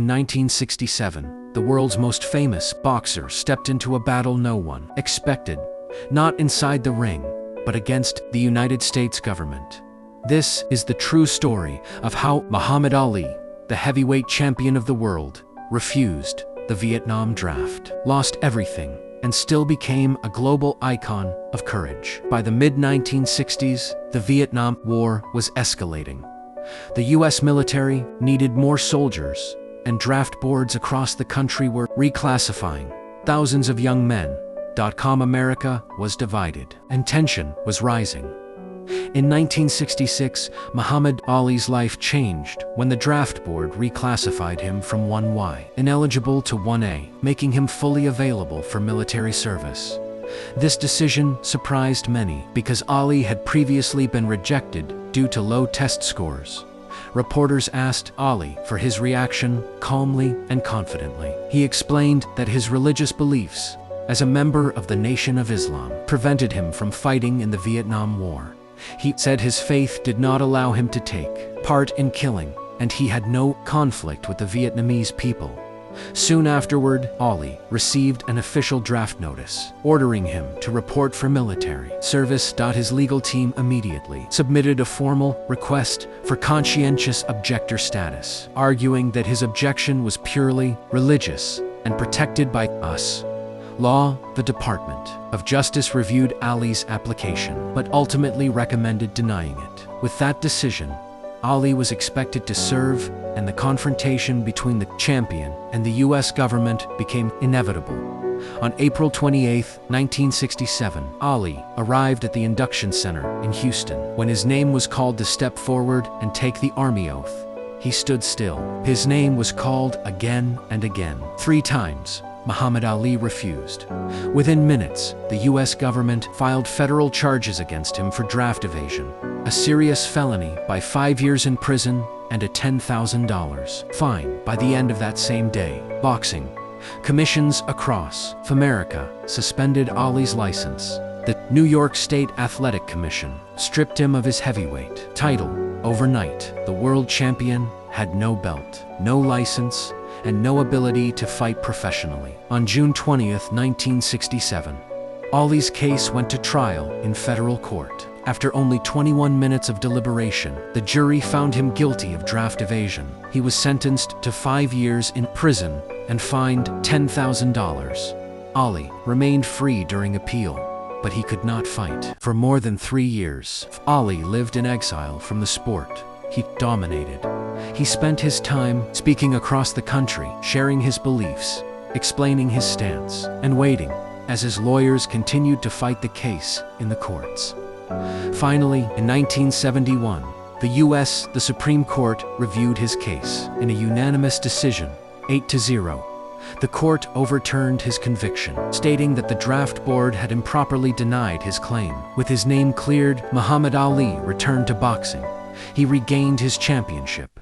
1967, the world's most famous boxer stepped into a battle no one expected, not inside the ring, but against the United States government. This is the true story of how Muhammad Ali, the heavyweight champion of the world, refused the Vietnam draft, lost everything, and still became a global icon of courage. By the mid-1960s, the Vietnam War was escalating. The U.S. military needed more soldiers, and draft boards across the country were reclassifying thousands of young men. America was divided, and tension was rising. In 1966, Muhammad Ali's life changed when the draft board reclassified him from 1Y, ineligible, to 1A, making him fully available for military service. This decision surprised many because Ali had previously been rejected due to low test scores. Reporters asked Ali for his reaction calmly and confidently. He explained that his religious beliefs, as a member of the Nation of Islam, prevented him from fighting in the Vietnam War. He said his faith did not allow him to take part in killing, and he had no conflict with the Vietnamese people. Soon afterward, Ali received an official draft notice, ordering him to report for military service. His legal team immediately submitted a formal request for conscientious objector status, arguing that his objection was purely religious and protected by U.S. law. The Department of Justice reviewed Ali's application, but ultimately recommended denying it. With that decision, Ali was expected to serve, and the confrontation between the champion and the U.S. government became inevitable. On April 28, 1967, Ali arrived at the induction center in Houston. When his name was called to step forward and take the Army oath, he stood still. His name was called again and again. 3 times, Muhammad Ali refused. Within minutes, the U.S. government filed federal charges against him for draft evasion, a serious felony, by 5 years in prison and a $10,000 fine. By the end of that same day, boxing commissions across America suspended Ali's license. The New York State Athletic Commission stripped him of his heavyweight title overnight. The world champion had no belt, no license, and no ability to fight professionally. On June 20, 1967, Ali's case went to trial in federal court. After only 21 minutes of deliberation, the jury found him guilty of draft evasion. He was sentenced to 5 years in prison and fined $10,000. Ali remained free during appeal, but he could not fight. For more than 3 years, Ali lived in exile from the sport he dominated. He spent his time speaking across the country, sharing his beliefs, explaining his stance, and waiting as his lawyers continued to fight the case in the courts. Finally, in 1971, the Supreme Court reviewed his case. In a unanimous decision, 8-0, the court overturned his conviction, stating that the draft board had improperly denied his claim. With his name cleared, Muhammad Ali returned to boxing. He regained his championship